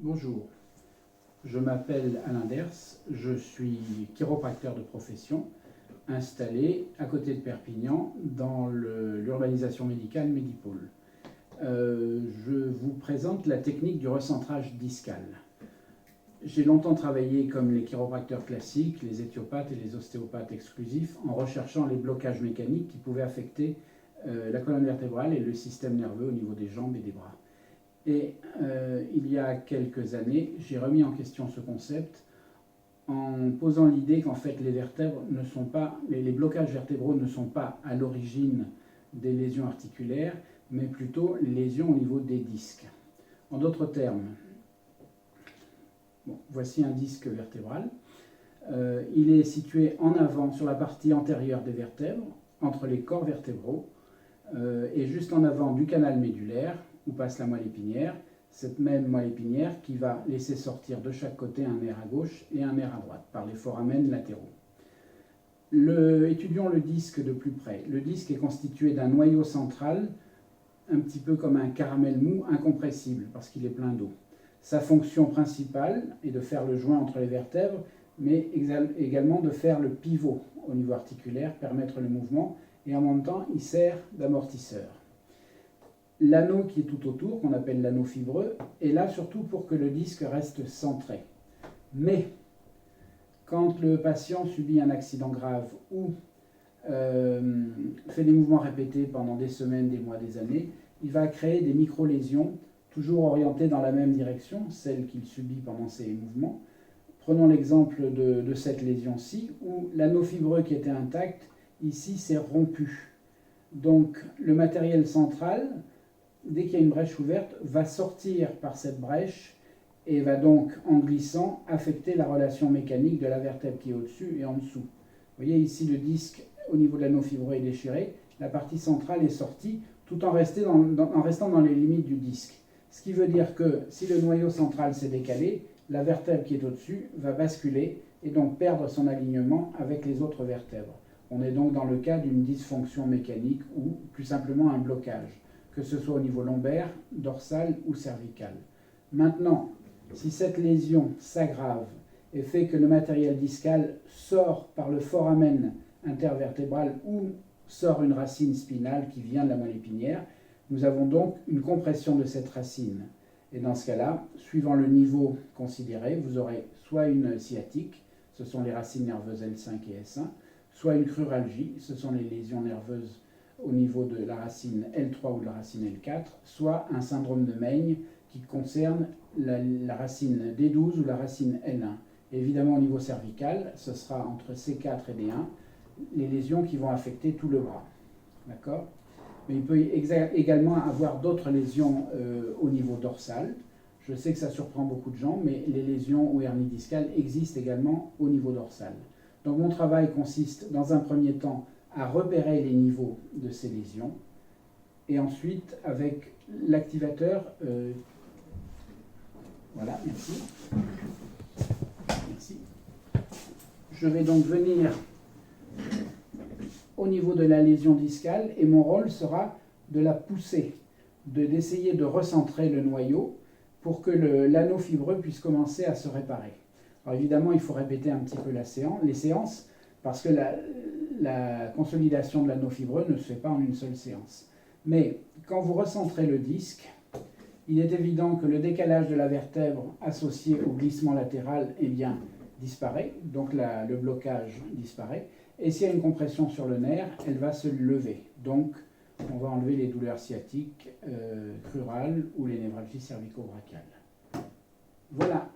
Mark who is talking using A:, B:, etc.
A: Bonjour, je m'appelle Alain Ders, je suis chiropracteur de profession, installé à côté de Perpignan dans l'urbanisation médicale Médipôle. Je vous présente la technique du recentrage discal. J'ai longtemps travaillé comme les chiropracteurs classiques, les éthiopathes et les ostéopathes exclusifs en recherchant les blocages mécaniques qui pouvaient affecter la colonne vertébrale et le système nerveux au niveau des jambes et des bras. Et il y a quelques années, j'ai remis en question ce concept en posant l'idée qu'en fait les vertèbres ne sont pas, les blocages vertébraux ne sont pas à l'origine des lésions articulaires, mais plutôt lésions au niveau des disques. En d'autres termes, voici un disque vertébral. Il est situé en avant sur la partie antérieure des vertèbres, entre les corps vertébraux, et juste en avant du canal médulaire, où passe la moelle épinière, cette même moelle épinière qui va laisser sortir de chaque côté un nerf à gauche et un nerf à droite par les foramen latéraux. Étudions le disque de plus près. Le disque est constitué d'un noyau central, un petit peu comme un caramel mou incompressible parce qu'il est plein d'eau. Sa fonction principale est de faire le joint entre les vertèbres, mais également de faire le pivot au niveau articulaire, permettre le mouvement, et en même temps, il sert d'amortisseur. L'anneau qui est tout autour, qu'on appelle l'anneau fibreux, est là surtout pour que le disque reste centré. Mais quand le patient subit un accident grave ou fait des mouvements répétés pendant des semaines, des mois, des années, il va créer des micro-lésions, toujours orientées dans la même direction, celle qu'il subit pendant ces mouvements. Prenons l'exemple de cette lésion-ci, où l'anneau fibreux qui était intact, ici, s'est rompu. Donc le matériel central, dès qu'il y a une brèche ouverte, va sortir par cette brèche et va donc, en glissant, affecter la relation mécanique de la vertèbre qui est au-dessus et en dessous. Vous voyez ici le disque au niveau de l'anneau fibreux est déchiré, la partie centrale est sortie, tout en restant dans les limites du disque. Ce qui veut dire que si le noyau central s'est décalé, la vertèbre qui est au-dessus va basculer et donc perdre son alignement avec les autres vertèbres. On est donc dans le cas d'une dysfonction mécanique ou plus simplement un blocage, que ce soit au niveau lombaire, dorsal ou cervical. Maintenant, si cette lésion s'aggrave et fait que le matériel discal sort par le foramen intervertébral ou sort une racine spinale qui vient de la moelle épinière, nous avons donc une compression de cette racine. Et dans ce cas-là, suivant le niveau considéré, vous aurez soit une sciatique, ce sont les racines nerveuses L5 et S1, soit une cruralgie, ce sont les lésions nerveuses au niveau de la racine L3 ou de la racine L4, soit un syndrome de Meigne qui concerne la racine D12 ou la racine L1. Et évidemment, au niveau cervical, ce sera entre C4 et D1, les lésions qui vont affecter tout le bras. D'accord ? Mais il peut également avoir d'autres lésions au niveau dorsal. Je sais que ça surprend beaucoup de gens, mais les lésions ou hernies discales existent également au niveau dorsal. Donc mon travail consiste, dans un premier temps, à repérer les niveaux de ces lésions, et ensuite, avec l'activateur, voilà, merci. Merci. Je vais donc venir au niveau de la lésion discale, et mon rôle sera de la pousser, d'essayer de recentrer le noyau pour que l'anneau fibreux puisse commencer à se réparer. Alors évidemment, il faut répéter un petit peu les séances, parce que la consolidation de l'anneau fibreux ne se fait pas en une seule séance. Mais quand vous recentrez le disque, il est évident que le décalage de la vertèbre associé au glissement latéral disparaît, donc le blocage disparaît. Et s'il y a une compression sur le nerf, elle va se lever. Donc, on va enlever les douleurs sciatiques, crurales ou les névralgies cervico-brachiales. Voilà.